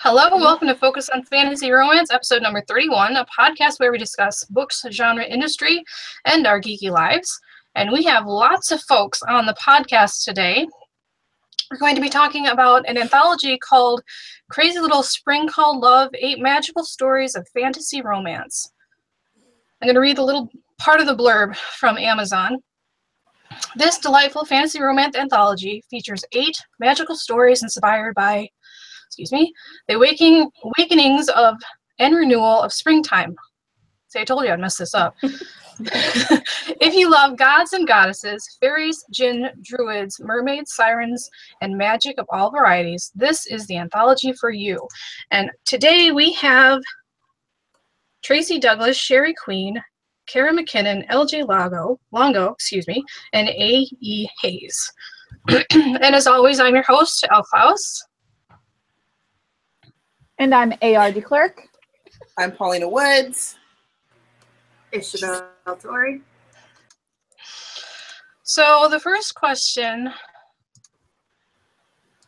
Hello and welcome to Focus on Fantasy Romance, episode number 31, a podcast where we discuss books, genre, industry, and our geeky lives. And we have lots of folks on the podcast today. We're going to be talking about an anthology called Crazy Little Spring Called Love, 8 Magical Stories of Fantasy Romance. I'm going to read the little part of the blurb from Amazon. This delightful fantasy romance anthology features 8 magical stories inspired by the awakenings of and renewal of springtime. See, I told you I'd mess this up. If you love gods and goddesses, fairies, djinn, druids, mermaids, sirens, and magic of all varieties, this is the anthology for you. And today we have Tracy Douglas, Sherry Queen, Kara McKinnon, LJ Longo, and A.E. Hayes. And as always, I'm your host, Elle Klaus. And I'm A.R. DeClerc. I'm Paulina Woods. Ishabelle. Tori. So the first question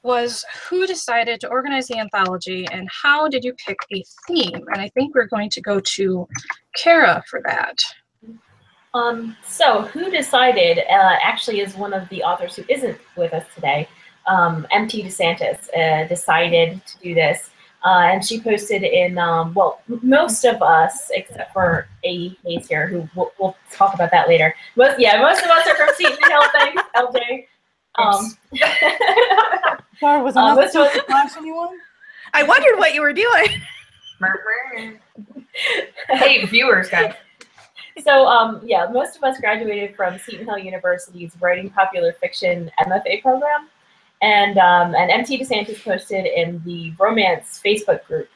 was, who decided to organize the anthology and how did you pick a theme? And I think we're going to go to Kara for that. So who decided actually is one of the authors who isn't with us today. M.T. DeSantis decided to do this. And she posted in, most of us, except for A. Hayes here, who we'll talk about that later. Most of us are from Seton Hill, thanks, LJ. Sorry, was I not supposed to flash anyone? I wondered what you were doing. Hey, viewers, guys. So, most of us graduated from Seton Hill University's Writing Popular Fiction MFA program. And M.T. DeSantis posted in the romance Facebook group,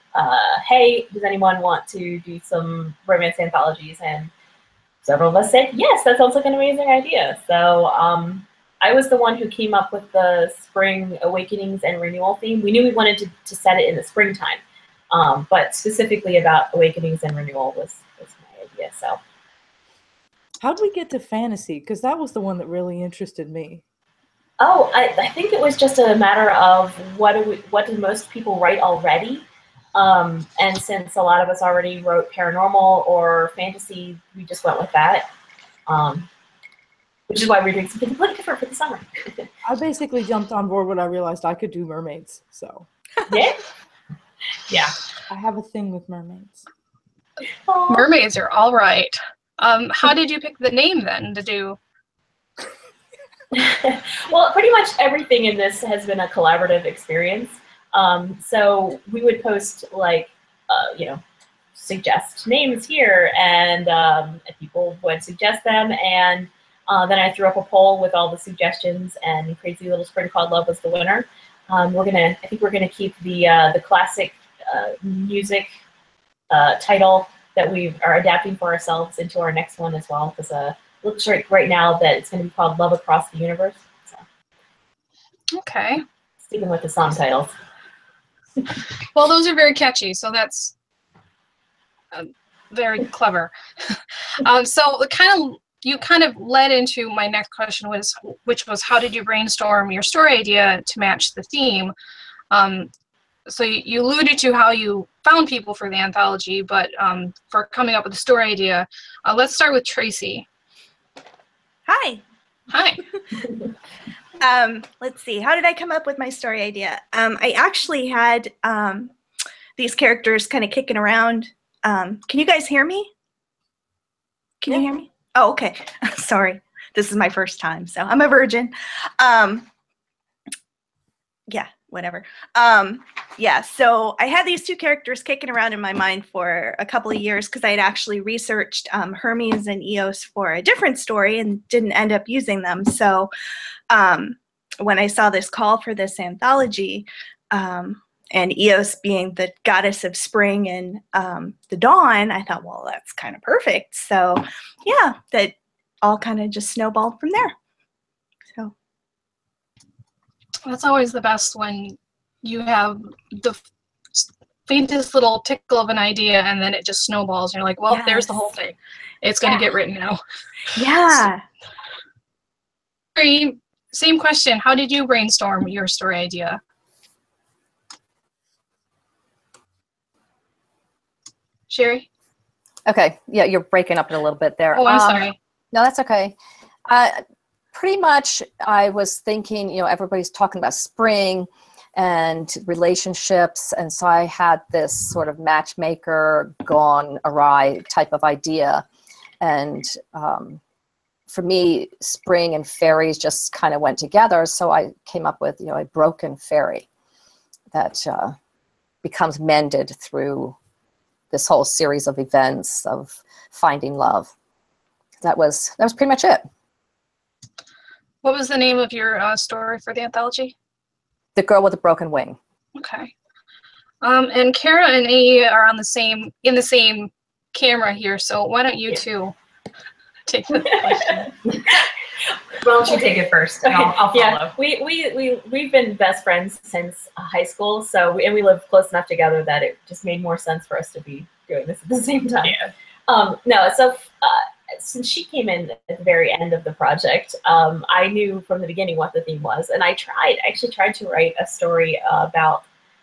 hey, does anyone want to do some romance anthologies? And several of us said, yes, that sounds like an amazing idea. So I was the one who came up with the spring awakenings and renewal theme. We knew we wanted to set it in the springtime, but specifically about awakenings and renewal was my idea. So how did we get to fantasy? Because that was the one that really interested me. Oh, I think it was just a matter of what do most people write already? And since a lot of us already wrote paranormal or fantasy, we just went with that. Which is why we're doing something completely different for the summer. I basically jumped on board when I realized I could do mermaids. So yeah. I have a thing with mermaids. Aww. Mermaids are all right. How did you pick the name then to do? Well, pretty much everything in this has been a collaborative experience. So we would post suggest names here, and people would suggest them, and then I threw up a poll with all the suggestions, and Crazy Little Spring Called Love was the winner. I think we're gonna keep the classic music title that we are adapting for ourselves into our next one as well, because looks like right now that it's going to be called Love Across the Universe. So. Okay. Sticking with the song titles. Well, those are very catchy, so that's very clever. So you kind of led into my next question, which was how did you brainstorm your story idea to match the theme? So you alluded to how you found people for the anthology, but for coming up with the story idea, let's start with Tracy. Hi. Hi. Let's see. How did I come up with my story idea? I actually had these characters kind of kicking around. Can you guys hear me? Can you hear me? Oh, okay. Sorry. This is my first time, so I'm a virgin. Yeah, whatever. So I had these 2 characters kicking around in my mind for a couple of years because I had actually researched Hermes and Eos for a different story and didn't end up using them. So when I saw this call for this anthology, and Eos being the goddess of spring and the dawn, I thought, well, that's kind of perfect. So yeah, that all kind of just snowballed from there. So that's always the best when you have the faintest little tickle of an idea and then it just snowballs and you're like, well, yes. There's the whole thing. It's going to get written now. Yeah. Same question. How did you brainstorm your story idea? Sherry? Okay, yeah, you're breaking up a little bit there. Oh, I'm sorry. No, that's okay. Pretty much, I was thinking, you know, everybody's talking about spring and relationships, and so I had this sort of matchmaker gone awry type of idea. And for me, spring and fairies just kind of went together, so I came up with, you know, a broken fairy that becomes mended through this whole series of events of finding love. That was pretty much it. What was the name of your story for the anthology? The Girl with a Broken Wing. Okay. And Kara and A are in the same camera here, so why don't you two take the question? Why don't you take it first? And I'll follow. Yeah, we've been best friends since high school, so and we live close enough together that it just made more sense for us to be doing this at the same time. Yeah. No, so since she came in at the very end of the project, I knew from the beginning what the theme was, and I actually tried to write a story about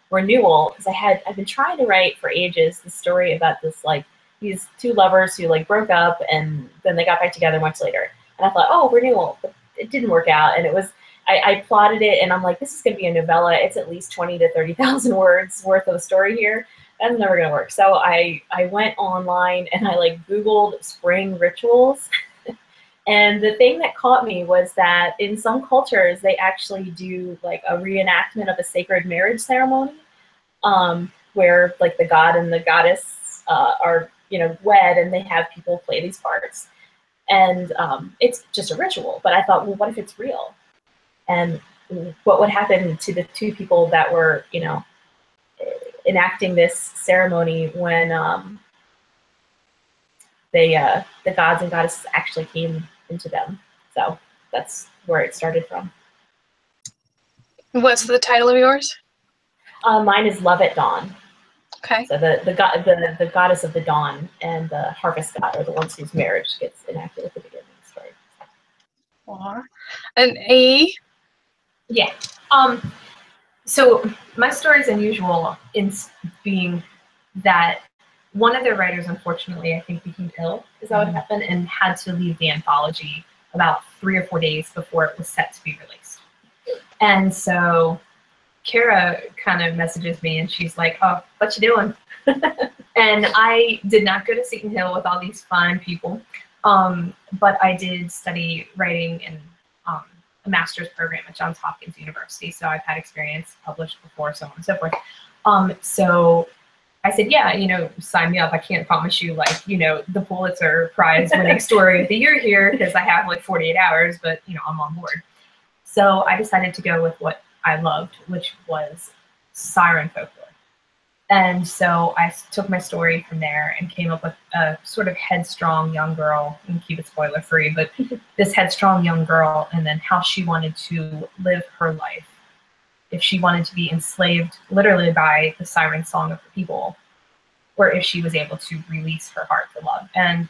renewal, because I've been trying to write for ages the story about this, like, these two lovers who like broke up and then they got back together much later. And I thought, oh, renewal, but it didn't work out. And it was, I plotted it and I'm like, this is going to be a novella. It's at least 20 to 30,000 words worth of a story here. That's never going to work. So I went online and I like Googled spring rituals. And the thing that caught me was that in some cultures, they actually do like a reenactment of a sacred marriage ceremony, where like the god and the goddess are, you know, wed, and they have people play these parts. And it's just a ritual. But I thought, well, what if it's real? And what would happen to the two people that were, you know, enacting this ceremony when the gods and goddesses actually came into them? So that's where it started from. What's the title of yours? Mine is Love at Dawn. Okay. So the goddess of the dawn and the harvest god are the ones whose marriage gets enacted at the beginning of the story. Aww. And A? Yeah. So my story is unusual in being that one of the writers, unfortunately, I think became ill, is that what happened, and had to leave the anthology about 3 or 4 days before it was set to be released. And so Kara kind of messages me and she's like, oh, what you doing? And I did not go to Seton Hill with all these fine people, but I did study writing in a master's program at Johns Hopkins University. So I've had experience, published before, so on and so forth. So I said, yeah, you know, sign me up. I can't promise you, like, you know, the Pulitzer Prize winning story of the year here, because I have like 48 hours, but, you know, I'm on board. So I decided to go with what I loved, which was siren folklore. And so I took my story from there and came up with a sort of headstrong young girl, and keep it spoiler free, but this headstrong young girl, and then how she wanted to live her life. If she wanted to be enslaved literally by the siren song of the people, or if she was able to release her heart for love. And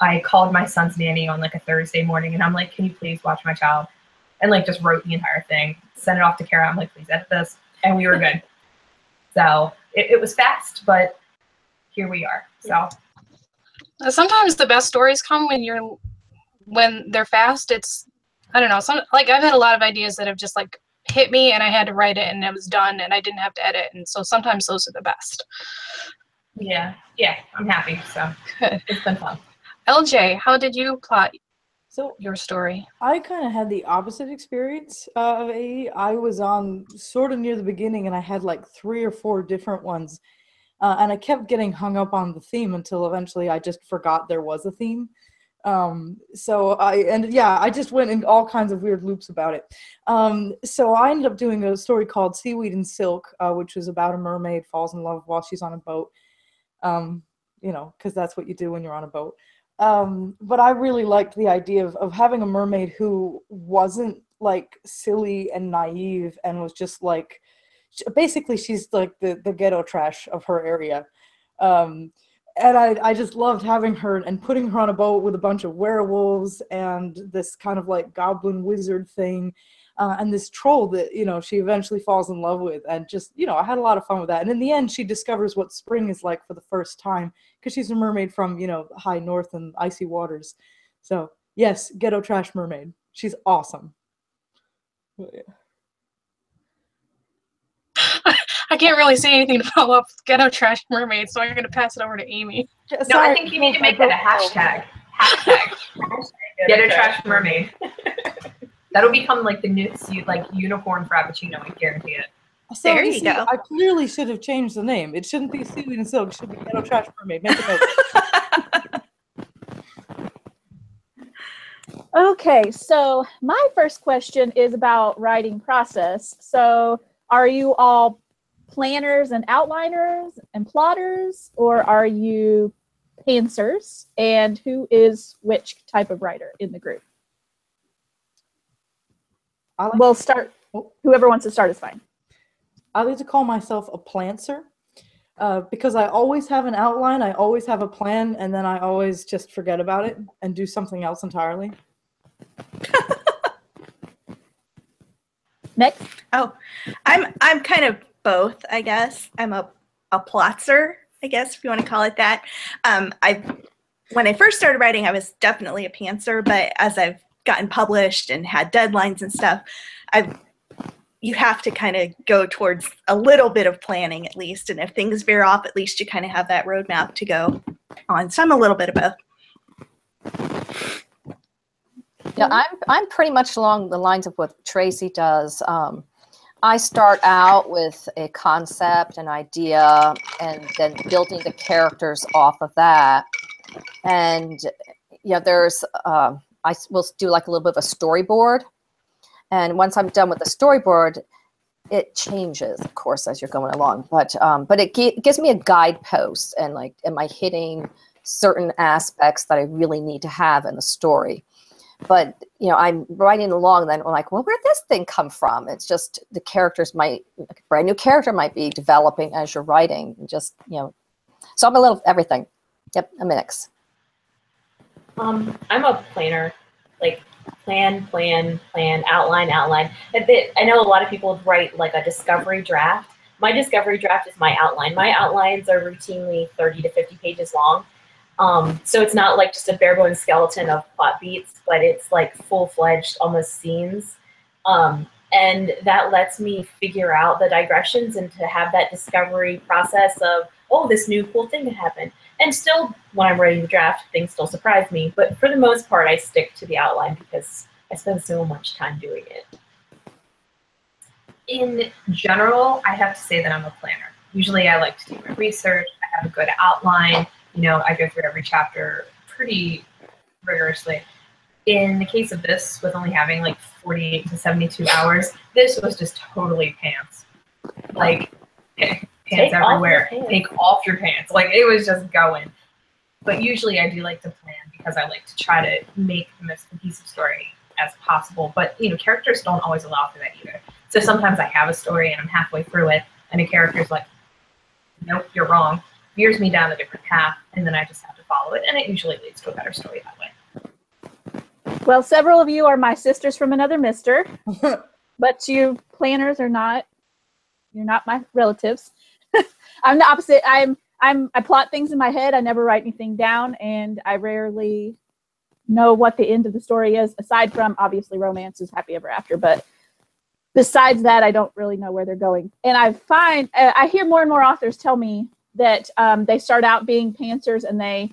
I called my son's nanny on like a Thursday morning and I'm like, can you please watch my child? And like just wrote the entire thing, sent it off to Kara. I'm like, please edit this. And we were good. So it was fast, but here we are. So Sometimes the best stories come when they're fast. It's, I don't know, like I've had a lot of ideas that have just like hit me and I had to write it and it was done and I didn't have to edit. And so sometimes those are the best. yeah, I'm happy. So Good. it's been fun. LJ, how did you plot So your story? I kind of had the opposite experience of AE. I was on sort of near the beginning and I had like 3 or 4 different ones. And I kept getting hung up on the theme until eventually I just forgot there was a theme. I just went in all kinds of weird loops about it. So I ended up doing a story called Seaweed and Silk, which was about a mermaid falls in love while she's on a boat. You know, because that's what you do when you're on a boat. But I really liked the idea of having a mermaid who wasn't like silly and naive and was just like, basically she's like the ghetto trash of her area. And I just loved having her and putting her on a boat with a bunch of werewolves and this kind of like goblin wizard thing. and this troll that, you know, she eventually falls in love with. And just, you know, I had a lot of fun with that. And in the end, she discovers what spring is like for the first time, because she's a mermaid from, you know, high north and icy waters. So yes, ghetto trash mermaid. She's awesome. But, yeah. I can't really say anything to follow up with Ghetto Trash Mermaid, so I'm going to pass it over to Amy. No, Sorry, I think you need to make that a hashtag. Hashtag. Get a trash mermaid. That'll become like the new like unicorn frappuccino. I guarantee it. So There you see, go. I clearly should have changed the name. It shouldn't be Seaweed and Silk. It should be Ghetto Trash Mermaid. Make a note. Okay, so my first question is about writing process. So are you all planners and outliners and plotters, or are you pantsers? And who is which type of writer in the group? We'll start. Whoever wants to start is fine. I like to call myself a plantser because I always have an outline, I always have a plan, and then I always just forget about it and do something else entirely. Next. Oh, I'm kind of both, I guess. I'm a plotzer, I guess, if you want to call it that. When I first started writing, I was definitely a pantser, but as I've gotten published and had deadlines and stuff, you have to kind of go towards a little bit of planning at least, and if things veer off, at least you kind of have that roadmap to go on. So I'm a little bit of both. Yeah, I'm pretty much along the lines of what Tracy does. I start out with a concept, an idea, and then building the characters off of that. And yeah, there's I will do like a little bit of a storyboard. And once I'm done with the storyboard, it changes, of course, as you're going along. But it gives me a guidepost, and like, am I hitting certain aspects that I really need to have in the story? But, you know, I'm writing along, then I'm like, well, where'd this thing come from? It's just the characters might, a brand new character might be developing as you're writing. Just, you know, so I'm a little everything. Yep, a mix. I'm a planner, like plan, outline. I know a lot of people write like a discovery draft. My discovery draft is my outline. My outlines are routinely 30 to 50 pages long. So it's not like just a bare bones skeleton of plot beats, but it's like full-fledged, almost scenes. And that lets me figure out the digressions and to have that discovery process of, oh, this new cool thing could happen. And still, when I'm writing the draft, things still surprise me. But for the most part, I stick to the outline because I spend so much time doing it. In general, I have to say that I'm a planner. Usually I like to do my research. I have a good outline. You know, I go through every chapter pretty rigorously. In the case of this, with only having like 48 to 72 hours, this was just totally pants. Like, pants everywhere. Take off your pants. Like, it was just going. But usually I do like to plan because I like to try to make the most cohesive story as possible. But, you know, characters don't always allow for that either. So sometimes I have a story and I'm halfway through it, and a character's like, nope, you're wrong. Veers me down a different path, and then I just have to follow it, and it usually leads to a better story that way. Well, several of you are my sisters from another mister, but you planners are not. You're not my relatives. I'm the opposite. I plot things in my head. I never write anything down, and I rarely know what the end of the story is, aside from obviously romance is happy ever after. But besides that, I don't really know where they're going. And I hear more and more authors tell me that they start out being pantsers and they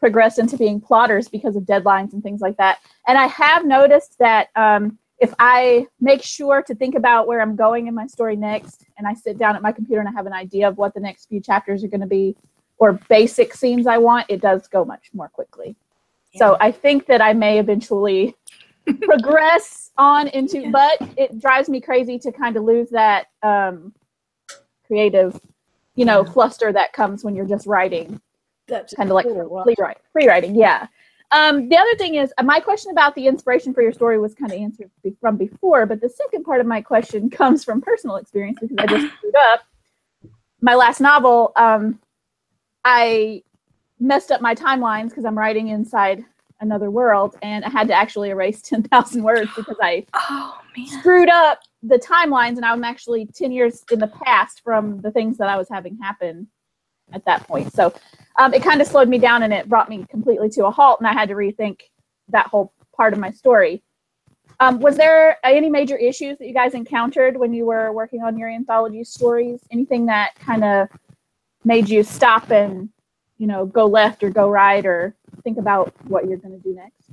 progress into being plotters because of deadlines and things like that. And I have noticed that if I make sure to think about where I'm going in my story next, and I sit down at my computer and I have an idea of what the next few chapters are going to be, or basic scenes I want, it does go much more quickly. Yeah. So I think that I may eventually progress on into, but it drives me crazy to kind of lose that creative, you know, fluster that comes when you're just writing. That's kind of like free writing. Yeah. The other thing is, my question about the inspiration for your story was kind of answered from before, but the second part of my question comes from personal experience because I just screwed up. My last novel, I messed up my timelines because I'm writing inside another world, and I had to actually erase 10,000 words because I man. screwed up the timelines, and I'm actually 10 years in the past from the things that I was having happen at that point. So it kind of slowed me down, and it brought me completely to a halt, and I had to rethink that whole part of my story. Was there any major issues that you guys encountered when you were working on your anthology stories? Anything that kind of made you stop and, you know, go left or go right or think about what you're going to do next?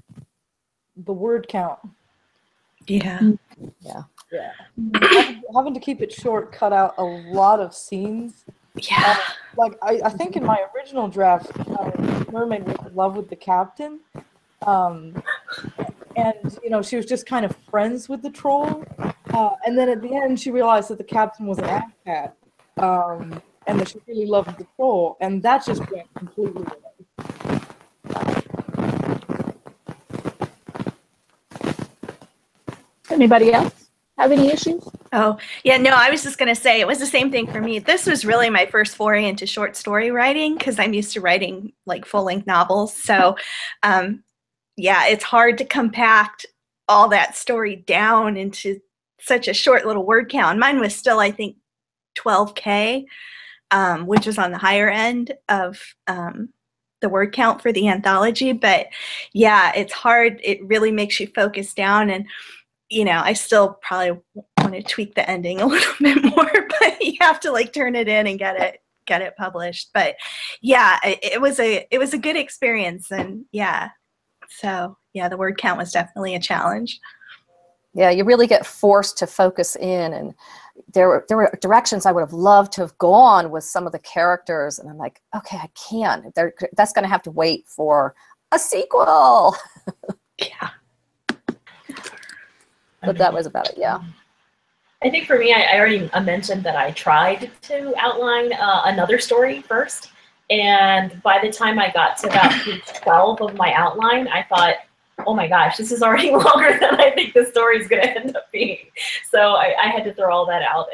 The word count. Yeah. Yeah. Yeah. Having to keep it short cut out a lot of scenes. Yeah. Like, I think in my original draft, Mermaid was in love with the captain. And, you know, she was just kind of friends with the troll. And then at the end, she realized that the captain was an asshat. And that she really loved the troll. And that just went completely away. Anybody else have any issues? Oh, yeah, no, I was just going to say it was the same thing for me. This was really my first foray into short story writing because I'm used to writing like full-length novels. So, yeah, it's hard to compact all that story down into such a short little word count. Mine was still, I think, 12K, which was on the higher end of the word count for the anthology. But, yeah, it's hard. It really makes you focus down. And, you know, I still probably want to tweak the ending a little bit more, but you have to like turn it in and get it published. But yeah, it was a good experience, and yeah, so yeah, the word count was definitely a challenge. Yeah, you really get forced to focus in, and there were directions I would have loved to have gone with some of the characters, and I'm like, okay, I can't. That's going to have to wait for a sequel. Yeah. But that was about it, yeah. I think for me, I already mentioned that I tried to outline another story first. And by the time I got to about page 12 of my outline, I thought, oh my gosh, this is already longer than I think the story is going to end up being. So I had to throw all that out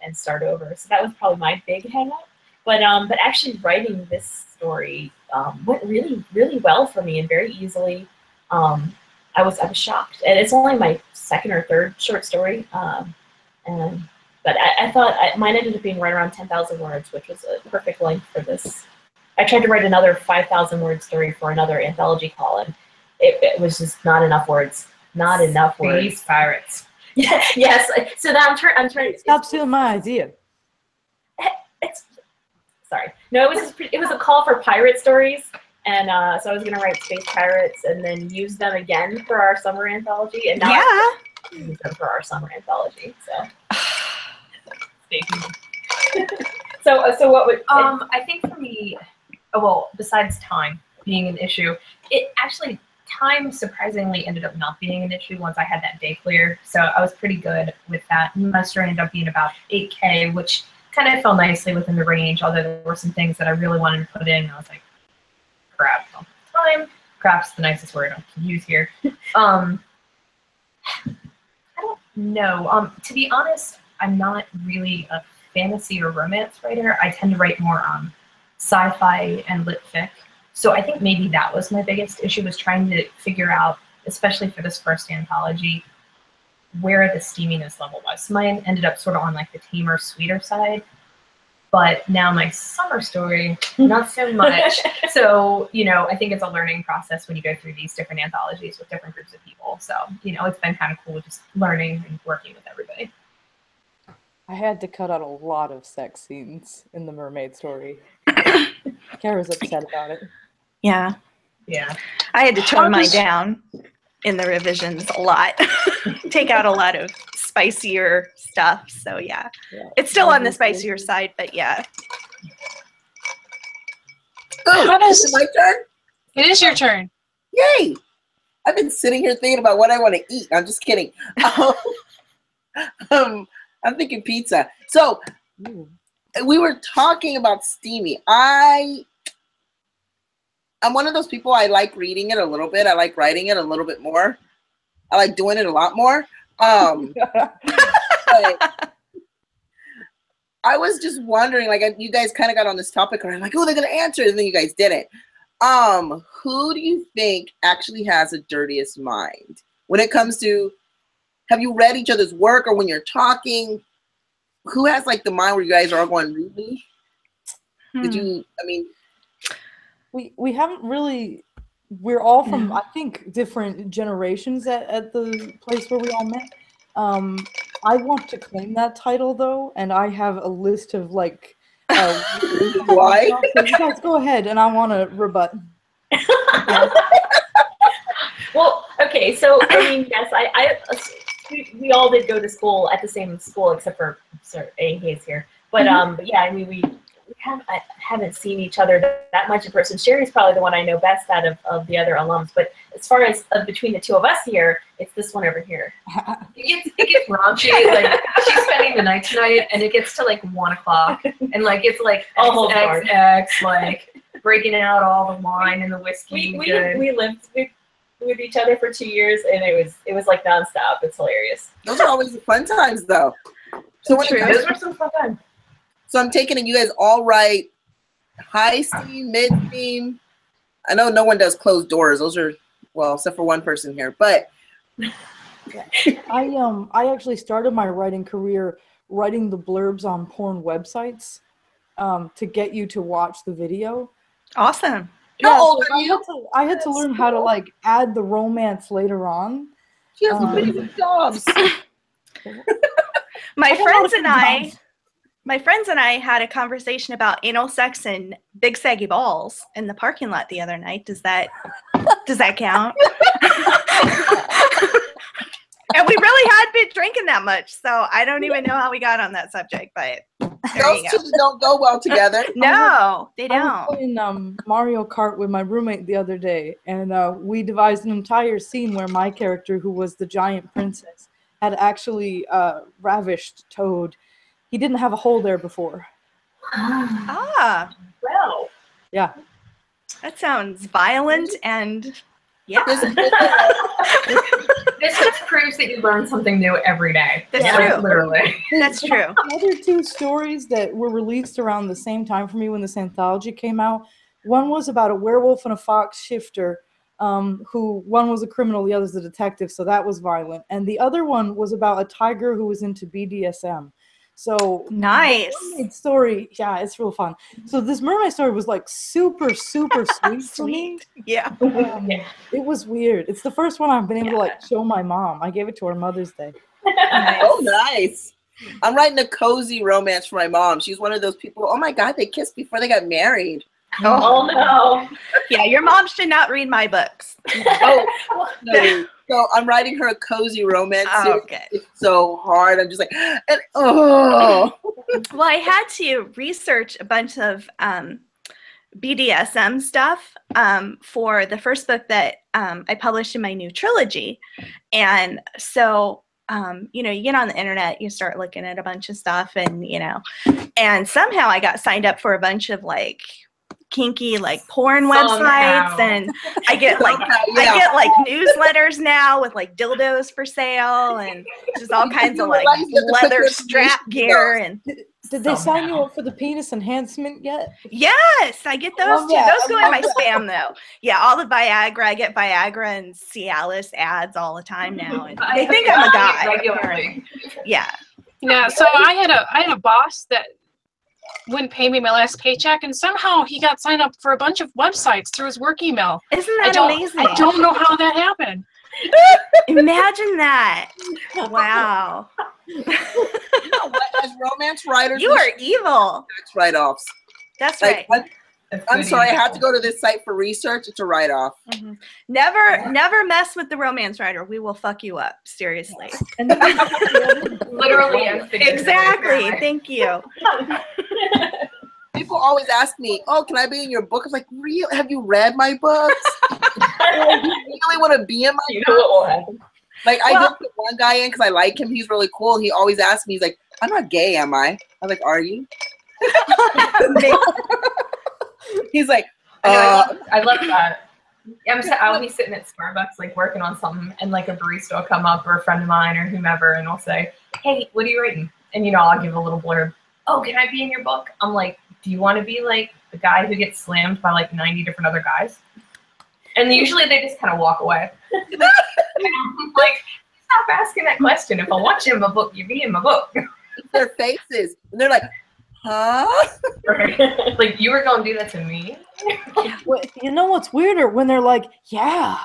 and start over. So that was probably my big hang up. But actually writing this story went really, really well for me and very easily. I was shocked, and it's only my second or third short story, but I thought mine ended up being right around 10,000 words, which was a perfect length for this. I tried to write another 5,000 word story for another anthology call, and it was just not enough words. Not enough words. Space pirates. Yeah, yes. So now I'm trying. Stop stealing my idea. Sorry. No, it was a call for pirate stories. And so I was going to write space pirates and then use them again for our summer anthology. And now I'm use them for our summer anthology. So, so what would... I think for me, well, besides time being an issue, time surprisingly ended up not being an issue once I had that day clear. So I was pretty good with that. My story ended up being about 8K, which kind of fell nicely within the range, although there were some things that I really wanted to put in. I was like, crap all the time. Crap's the nicest word I can use here. I don't know. To be honest, I'm not really a fantasy or romance writer. I tend to write more sci-fi and lit fic. So I think maybe that was my biggest issue, was trying to figure out, especially for this first anthology, where the steaminess level was. So mine ended up sort of on like the tamer, sweeter side. But now my summer story, not so much. So, you know, I think it's a learning process when you go through these different anthologies with different groups of people. So, you know, it's been kind of cool just learning and working with everybody. I had to cut out a lot of sex scenes in the mermaid story. Kara's upset about it. Yeah. Yeah. I had to tone mine down in the revisions a lot. Take out a lot of spicier stuff. So yeah. It's still on the spicier side, but yeah. Oh, is it my turn? It is your turn. Yay! I've been sitting here thinking about what I want to eat. I'm just kidding. I'm thinking pizza. So we were talking about steamy. I'm one of those people, I like reading it a little bit. I like writing it a little bit more. I like doing it a lot more. But I was just wondering, like, you guys kind of got on this topic, and I'm like, oh, they're going to answer it, and then you guys didn't. Who do you think actually has the dirtiest mind when it comes to? Have you read each other's work, or when you're talking, who has like the mind where you guys are all going really? Did you? I mean, we haven't really. We're all from I think different generations at the place where we all met. I want to claim that title though, and I have a list of like. Why? So you guys go ahead, and I want to rebut. Well, okay, so I mean, yes, we all did go to school at the same school except for Sir A. Hayes here, but but yeah, I mean we haven't seen each other that much in person. Sherry's probably the one I know best out of the other alums, but as far as between the two of us here, it's this one over here. It gets raunchy. Like she's spending the night tonight, and it gets to like 1 o'clock, and like it's like X, like breaking out all the wine and the whiskey. We lived with each other for 2 years, and it was like nonstop. It's hilarious. Those are always the fun times, though. So Those were some fun times. So I'm taking it you guys all write high steam, mid steam. I know no one does closed doors. Those are, well, except for one person here, but. I actually started my writing career writing the blurbs on porn websites to get you to watch the video. Awesome. How old are you? I had to learn how to like add the romance later on. She has amazing jobs. My friends and I had a conversation about anal sex and big saggy balls in the parking lot the other night. Does that count? And we really hadn't been drinking that much, so I don't even know how we got on that subject, but those two don't go well together. No, they don't. I was playing Mario Kart with my roommate the other day, and we devised an entire scene where my character, who was the giant princess, had actually ravished Toad. He didn't have a hole there before. Ah, Wow. Yeah. that sounds violent and yeah. This just proves that you learn something new every day. That's Like, true. literally. That's true. The other two stories that were released around the same time for me when this anthology came out, one was about a werewolf and a fox shifter, who one was a criminal, the other's a detective, so that was violent. And the other one was about a tiger who was into BDSM. So Nice. mermaid story, yeah, it's real fun. So this mermaid story was like super sweet for me. Yeah. It was weird. It's the first one I've been able to like show my mom. I gave it to her Mother's Day. Oh, nice. I'm writing a cozy romance for my mom. She's one of those people, oh my God, they kissed before they got married. Oh no. Yeah, your mom should not read my books. Oh, no. So I'm writing her a cozy romance. Oh, okay. It's so hard. I'm just like, oh. Well, I had to research a bunch of BDSM stuff for the first book that I published in my new trilogy. And so, you get on the internet, you start looking at a bunch of stuff and somehow I got signed up for a bunch of like kinky like porn websites, and I get like newsletters now with like dildos for sale and just all kinds of like leather strap gear. And did they sign you up for the penis enhancement yet? yes, I get those too. Those go in my spam though. Yeah, all the Viagra. I get Viagra and Cialis ads all the time now, and they think I'm a guy. Regularly. Yeah. Yeah, so I had a boss that wouldn't pay me my last paycheck, and somehow he got signed up for a bunch of websites through his work email. Isn't that amazing? I don't know how that happened. Imagine that. Wow. You know what? As romance writers, You are evil. tax write-offs. That's Like, right. I'm sorry, I had to go to this site for research. It's a write-off. Mhm. Never mess with the romance writer. We will fuck you up. Seriously. Literally and figuratively. Exactly. Thank you. People always ask me, "Oh, can I be in your book?" I'm like, "Real? Have you read my books? You really want to be in my You know what will happen. Like, I did put one guy in because I like him. He's really cool. He always asks me, he's like, "I'm not gay, am I?" I'm like, "Are you?" He's like, I love that. I'll be sitting at Starbucks, like working on something, and like a barista will come up or a friend of mine or whomever, and they'll say, "Hey, what are you writing?" And I'll give a little blurb. Oh, can I be in your book? I'm like, do you want to be like the guy who gets slammed by like 90 different other guys? And usually they just kind of walk away. And I'm like, stop asking that question. If I want you in my book, you be in my book. Their faces. And they're like, huh? Like, you were going to do that to me? Well, you know what's weirder? When they're like, yeah.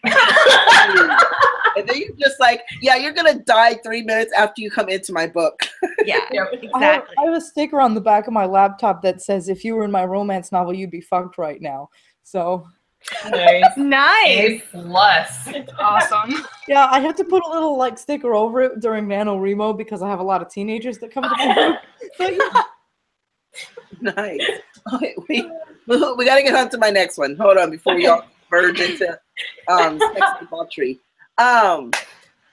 And then you're just like, yeah, you're going to die 3 minutes after you come into my book. Yeah, Yep. exactly. I have a sticker on the back of my laptop that says, if you were in my romance novel, you'd be fucked right now. So... Nice. Nice. A+. Awesome. Yeah, I have to put a little like sticker over it during NaNoWriMo because I have a lot of teenagers that come to my book. But yeah. Nice. Okay, we got to get on to my next one. Hold on, before we all verge into sex debauchery.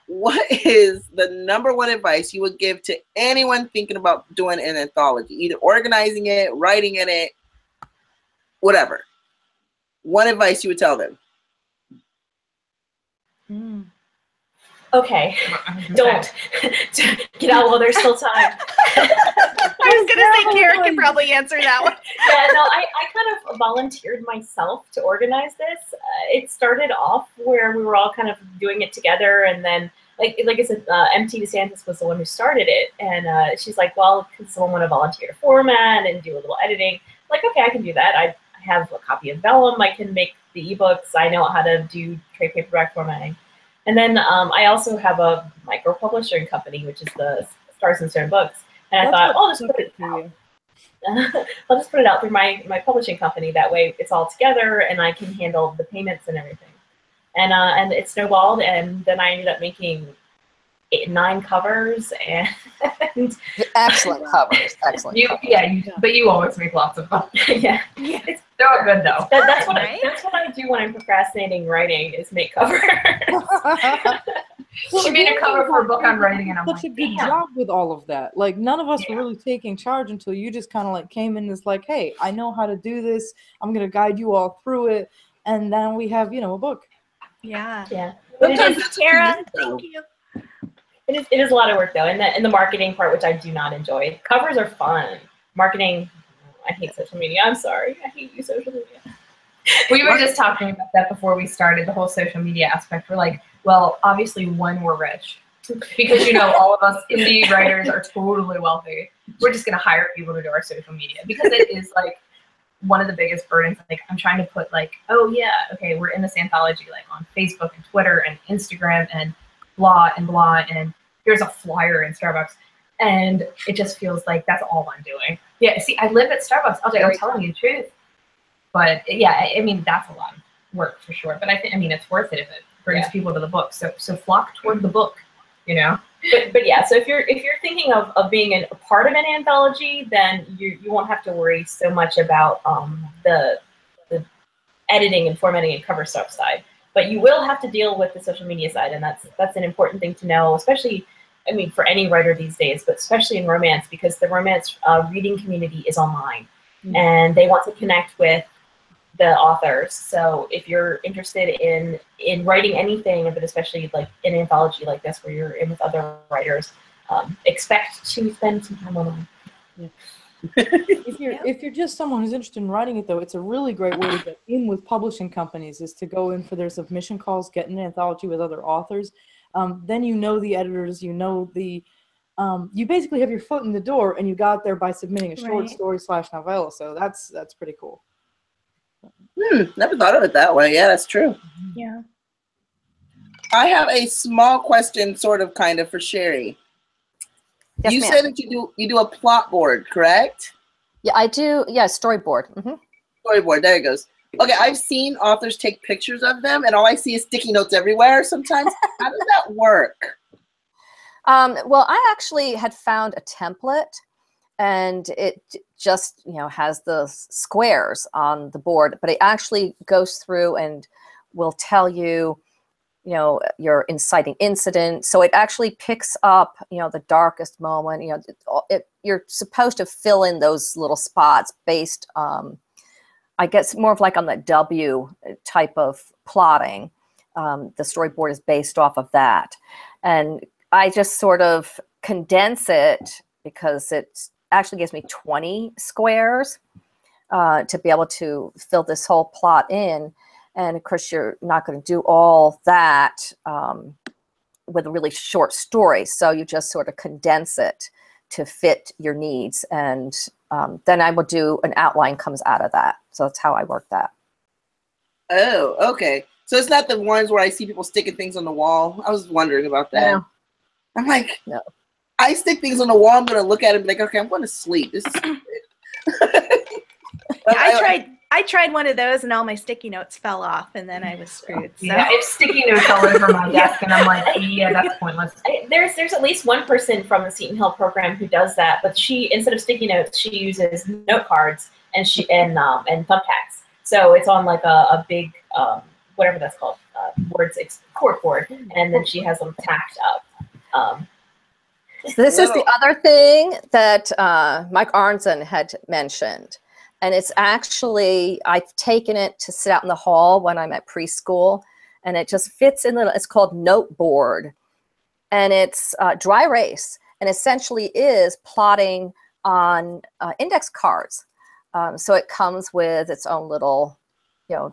What is the #1 advice you would give to anyone thinking about doing an anthology, either organizing it, writing in it, whatever? One advice you would tell them. Okay, don't get out while there's still time. I was gonna say Kara can probably answer that one. Yeah, no, I kind of volunteered myself to organize this. It started off where we were all kind of doing it together, and then like I said, MT DeSantis was the one who started it, and she's like, well, could someone want to volunteer to format and do a little editing? Like, okay, I can do that. I have a copy of Vellum. I can make the ebooks. I know how to do trade paperback formatting. And then I also have a micro publishing company, which is the Stars and Stone Books. And I thought, I'll just put it out. I'll just put it out through my publishing company. That way it's all together and I can handle the payments and everything. And it snowballed, and then I ended up making 9 covers and Excellent covers. Excellent. But you always make lots of them. Yeah. They're all good though. That's what Right? that's what I do when I'm procrastinating writing, is make covers. She made a cover for a book on writing, and I'm such like, a good damn. job with all of that. Like, none of us were Yeah. really taking charge until you just kind of like came in as like, hey, I know how to do this. I'm gonna guide you all through it, and then we have, a book. Yeah. Yeah. But it Sometimes is, that's what you Kara, need, though. thank you. it is a lot of work though, and the marketing part, which I do not enjoy. Covers are fun. Marketing, I hate social media. I'm sorry. I hate you, social media. We were just talking about that before we started, the whole social media aspect. We're like, well, obviously when we're rich, because all of us indie writers are totally wealthy, we're just gonna hire people to do our social media, because it is like one of the biggest burdens. Like, I'm trying to put like, oh yeah, okay, we're in this anthology, like on Facebook and Twitter and Instagram and blah, and here's a flyer in Starbucks. And it just feels like that's all I'm doing. Yeah, see, I live at Starbucks. I was like, I'm telling you the truth. But yeah, I mean, that's a lot of work for sure. But I mean, it's worth it if it brings people to the book. So flock toward the book, But yeah, so if you're thinking of being a part of an anthology, then you won't have to worry so much about the editing and formatting and cover stuff side. But you will have to deal with the social media side, and that's an important thing to know, especially, I mean, for any writer these days, but especially in romance, because the romance reading community is online, and they want to connect with the authors. So if you're interested in writing anything, but especially like an anthology like this where you're in with other writers, expect to spend some time online. Yeah. If you're just someone who's interested in writing it, though, it's a really great way to get in with publishing companies, is to go in for their submission calls, get an anthology with other authors. Then the editors, you basically have your foot in the door, and you got there by submitting a short story / novella. So that's pretty cool. Never thought of it that way. Yeah, that's true. Yeah. I have a small question, sort of, kind of, for Sherry. Yes, You ma'am. said that you do a plot board, correct? Yeah, I do. Yeah, storyboard. Storyboard, there it goes. Okay, I've seen authors take pictures of them, and all I see is sticky notes everywhere sometimes. How does that work? Well, I actually had found a template, and it just has the squares on the board, but it actually goes through and will tell you your inciting incident. So it actually picks up the darkest moment. You're supposed to fill in those little spots based I guess more of like on the W type of plotting. The storyboard is based off of that, and I just sort of condense it because it's actually gives me 20 squares to be able to fill this whole plot in. And of course, you're not going to do all that with a really short story. So you just sort of condense it to fit your needs. And then I will do an outline comes out of that. So that's how I work that. Oh, okay. So it's not the ones where I see people sticking things on the wall. I was wondering about that. No. I'm like, No. I stick things on the wall. I'm going to look at it and be like, okay, I'm going to sleep. This is stupid. I tried one of those and all my sticky notes fell off and then I was screwed. So. Yeah, I have sticky notes all over my desk and I'm like, yeah, that's pointless. There's at least one person from the Seton Hill program who does that, but she, instead of sticky notes, she uses note cards and thumbtacks. So it's on like a big whatever that's called, cork board, and then she has them tacked up. So this is the other thing that Mike Arnzen had mentioned. And it's actually, I've taken it to sit out in the hall when I'm at preschool, and it just fits in it's called Note Board. And it's dry erase, and essentially is plotting on index cards. So it comes with its own little,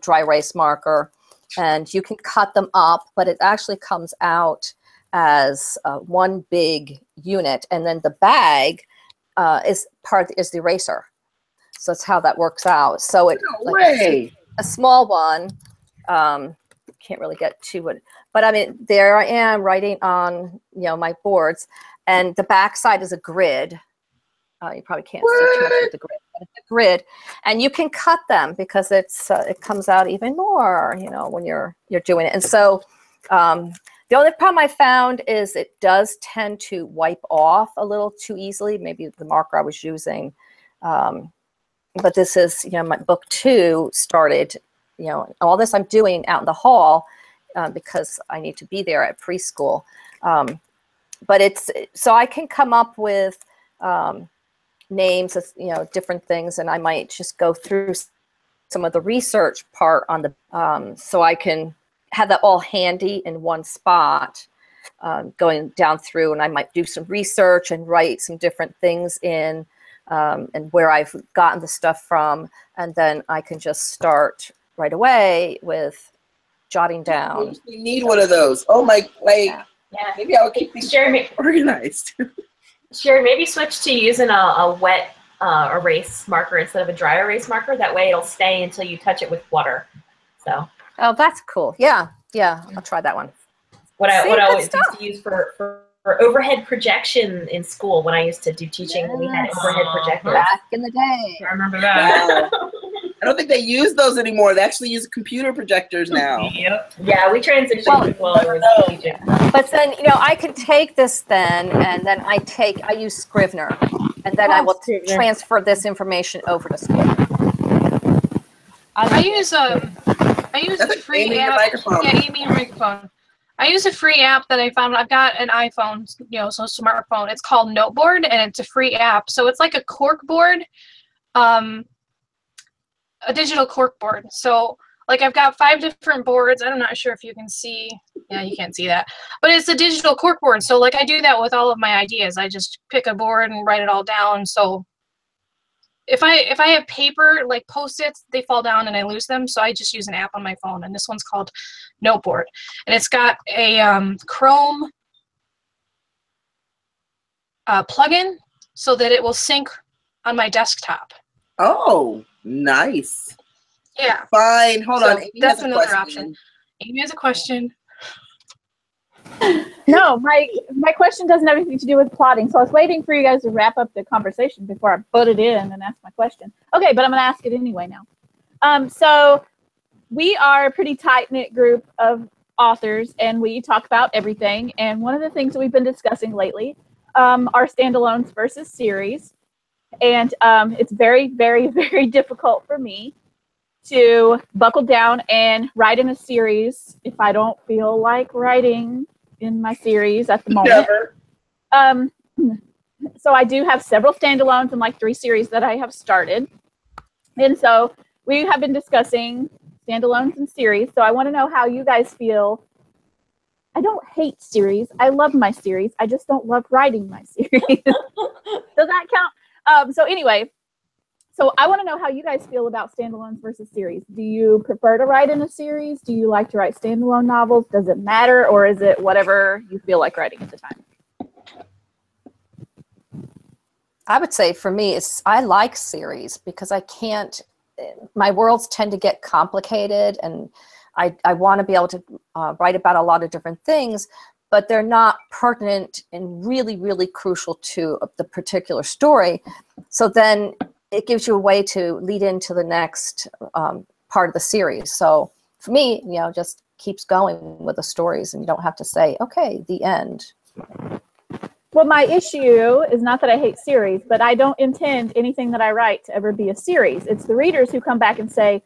dry erase marker, and you can cut them up, but it actually comes out as one big unit, and then the bag is the eraser. So that's how that works out. So it's a small one. Can't really get to it, but I mean, there I am writing on my boards, and the back side is a grid. You probably can't see too much with the grid, but it's a grid, and you can cut them because it comes out even more, when you're doing it. And so the only problem I found is it does tend to wipe off a little too easily. Maybe the marker I was using. But this is, my book 2 started, all this I'm doing out in the hall because I need to be there at preschool. But so I can come up with names of, different things, and I might just go through some of the research part on the, so I can have that all handy in one spot, going down through, and I might do some research and write some different things in, and where I've gotten the stuff from, and then I can just start right away with jotting down. We need one of those. Oh my, Yeah. Maybe I'll keep things organized. Sherry, maybe switch to using a wet erase marker instead of a dry erase marker. That way it'll stay until you touch it with water. So. Oh, that's cool. Yeah, I'll try that one. What I always used to use for overhead projection in school when I used to do teaching, we had overhead projectors. Back in the day. I remember that. Wow. I don't think they use those anymore. They actually use computer projectors now. Yep. Yeah, we transitioned while I was teaching. But then, I can take this then, and then I use Scrivener, and then I will transfer this information over to Scrivener. I use a free app. Yeah, Amy, your microphone. I use a free app that I found. I've got an iPhone, so smartphone. It's called Noteboard, and it's a free app. So it's like a cork board, a digital cork board. So like I've got 5 different boards. I'm not sure if you can see. Yeah, you can't see that. But it's a digital cork board. So like I do that with all of my ideas. I just pick a board and write it all down. So if I have paper, like Post-its, they fall down and I lose them. So I just use an app on my phone, and this one's called Noteboard. And it's got a Chrome plugin so that it will sync on my desktop. Oh, nice. Yeah. Fine. Hold on. Amy that's has a another question. option. Amy has a question. No, my question doesn't have anything to do with plotting. So I was waiting for you guys to wrap up the conversation before I put it in and ask my question. Okay, but I'm going to ask it anyway now. So we are a pretty tight-knit group of authors, and we talk about everything. And one of the things that we've been discussing lately are standalones versus series. And it's very, very, very difficult for me to buckle down and write in a series if I don't feel like writing in my series at the moment. Never. So I do have several standalones and like 3 series that I have started. And so we have been discussing standalones and series. So I want to know how you guys feel. I don't hate series. I love my series. I just don't love writing my series. Does that count? So anyway, so I want to know how you guys feel about standalones versus series. Do you prefer to write in a series? Do you like to write standalone novels? Does it matter, or is it whatever you feel like writing at the time? I would say for me, I like series because I can't, my worlds tend to get complicated, and I want to be able to write about a lot of different things, but they're not pertinent and really, really crucial to the particular story. So then it gives you a way to lead into the next part of the series. So for me, you know, just keeps going with the stories, and you don't have to say, okay, the end. Well, my issue is not that I hate series, but I don't intend anything that I write to ever be a series. It's the readers who come back and say,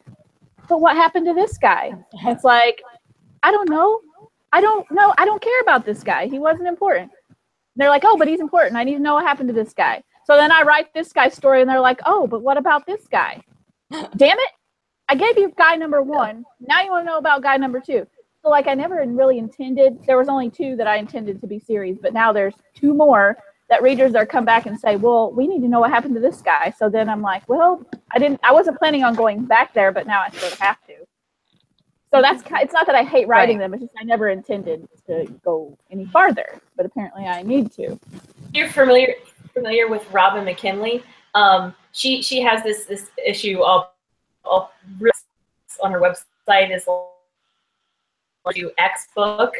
but what happened to this guy? It's like, I don't know. I don't know. I don't care about this guy. He wasn't important. They're like, oh, but he's important. I need to know what happened to this guy. So then I write this guy's story, and they're like, oh, but what about this guy? Damn it. I gave you guy number 1. Now you want to know about guy number 2. So like I never really intended, there was only 2 that I intended to be series, but now there's 2 more that readers are come back and say, well, we need to know what happened to this guy. So then I'm like, well, I wasn't planning on going back there, but now I sort of have to. So it's not that I hate writing them, it's just I never intended to go any farther, but apparently I need to. You're familiar with Robin McKinley? She has this issue of on her website is X book.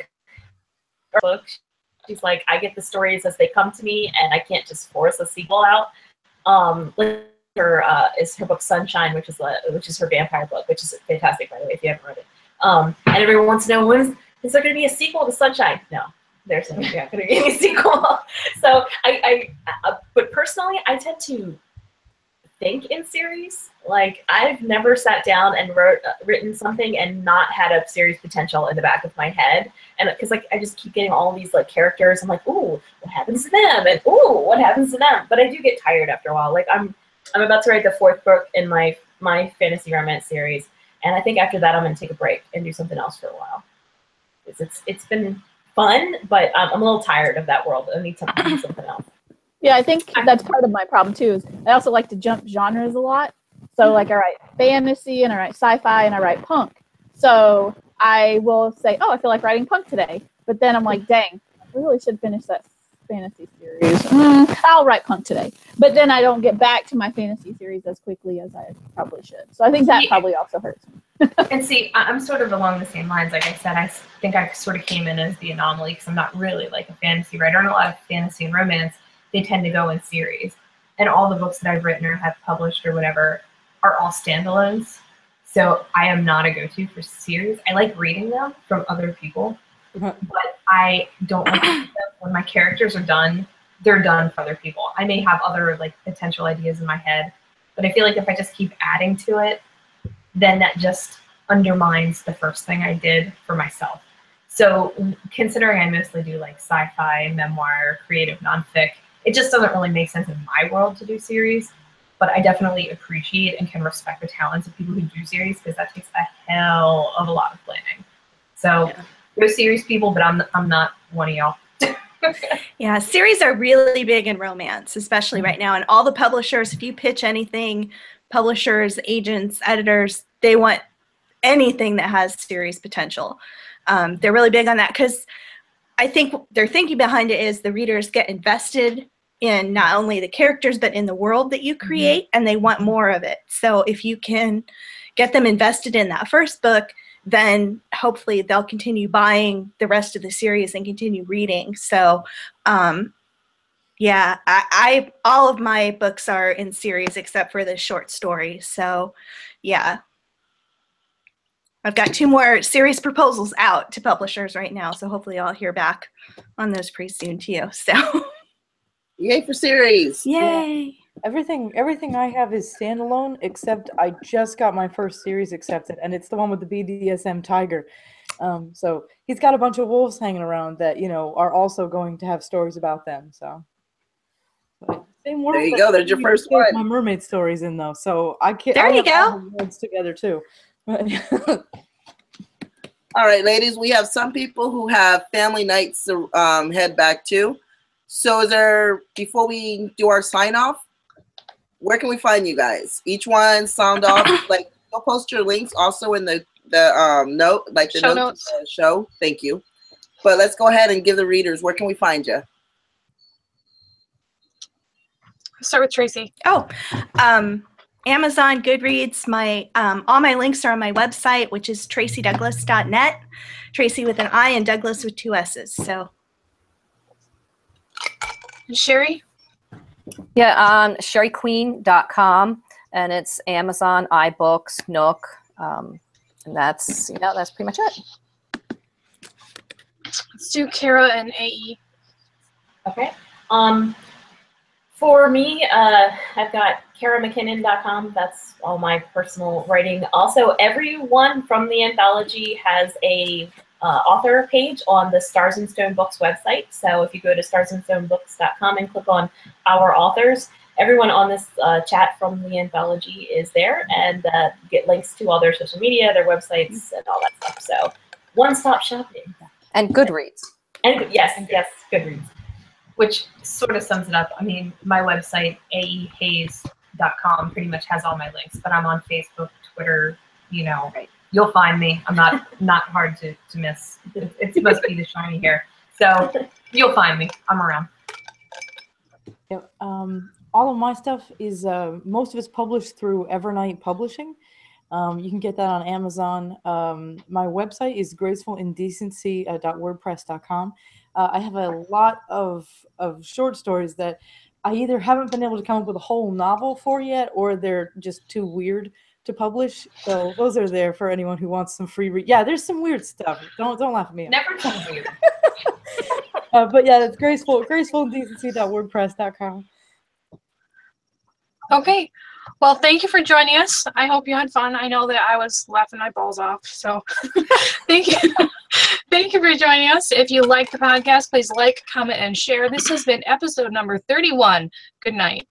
She's like, I get the stories as they come to me, and I can't just force a sequel out. Is her book Sunshine, which is her vampire book, which is fantastic, by the way, if you haven't read it. And everyone wants to know, is there going to be a sequel to Sunshine? No, there's not going to be any sequel. So but personally, I tend to think in series. Like, I've never sat down and written something and not had a series potential in the back of my head. And because like I just keep getting all these like characters, I'm like, ooh, what happens to them? And ooh, what happens to them? But I do get tired after a while. Like I'm about to write the 4th book in my fantasy romance series, and I think after that I'm gonna take a break and do something else for a while. It's been fun, but I'm a little tired of that world. I need something else. Yeah, I think that's part of my problem too. Is I also like to jump genres a lot. So like I write fantasy and I write sci-fi and I write punk. So I will say, oh, I feel like writing punk today. But then I'm like, dang, I really should finish that fantasy series. I'll write punk today. But then I don't get back to my fantasy series as quickly as I probably should. So I think that probably also hurts me. And see, I'm sort of along the same lines. Like I said, I think I sort of came in as the anomaly because I'm not really like a fantasy writer. And a lot of fantasy and romance, they tend to go in series. And all the books that I've written or have published or whatever are all standalones. So I am not a go-to for series. I like reading them from other people, but I don't like them when my characters are done. They're done for other people. I may have other like potential ideas in my head, but I feel like if I just keep adding to it, then that just undermines the first thing I did for myself. So considering I mostly do like sci-fi, memoir, creative nonfic, it just doesn't really make sense in my world to do series. But I definitely appreciate and can respect the talents of people who do series because that takes a hell of a lot of planning. So go series people, but I'm not one of y'all. Yeah, series are really big in romance, especially right now. And all the publishers, if you pitch anything, publishers, agents, editors, they want anything that has series potential. They're really big on that because I think their thinking behind it is the readers get invested in not only the characters, but in the world that you create, and they want more of it. So if you can get them invested in that first book, then hopefully they'll continue buying the rest of the series and continue reading. So yeah, I all of my books are in series except for the short story. So yeah, I've got 2 more series proposals out to publishers right now. So hopefully I'll hear back on those pretty soon too. So Yay for series. yay. Everything I have is standalone, except I just got my first series accepted, and it's the one with the BDSM tiger. So he's got a bunch of wolves hanging around that, you know, are also going to have stories about them. So same world. There you go. There's your first one. My mermaid stories in though, so I can't. There you I have go. all the worlds together too. All right, ladies, we have some people who have family nights to head back to. So is there, before we do our sign off, where can we find you guys? Each one sound off. Like, you'll post your links also in the note, like the Show notes of the show. Thank you. But let's go ahead and give the readers, where can we find you? Start with Tracy. Oh, Amazon, Goodreads. My all my links are on my website, which is tracydouglas.net. Tracy with an I and Douglas with 2 S's. So, And Sherry? Yeah, on sherryqueen.com, and it's Amazon, iBooks, Nook, and that's that's pretty much it. Let's do Kara and AE. Okay. For me, I've got karamckinnon.com. That's all my personal writing. Also, everyone from the anthology has a author page on the Stars and Stone Books website. So if you go to starsandstonebooks.com and click on our authors, everyone on this chat from the anthology is there, and get links to all their social media, their websites, and all that stuff. So one-stop shopping. And Goodreads. And yes, Goodreads. Which sort of sums it up. I mean, my website, aehayes.com, pretty much has all my links, but I'm on Facebook, Twitter, Right. You'll find me. I'm not hard to miss. It's supposed to be the shiny hair. So you'll find me. I'm around. Yep. All of my stuff is, most of it's published through Evernight Publishing. You can get that on Amazon. My website is gracefullindecency.wordpress.com. I have a lot of short stories that I either haven't been able to come up with a whole novel for yet, or they're just too weird to publish. So those are there for anyone who wants some free read. Yeah, there's some weird stuff. Don't laugh at me. Never too weird. But yeah, that's gracefullindecency.wordpress.com. Okay. Well, thank you for joining us. I hope you had fun. I know that I was laughing my balls off. So thank you. Thank you for joining us. If you like the podcast, please like, comment, and share. This has been episode number 31. Good night.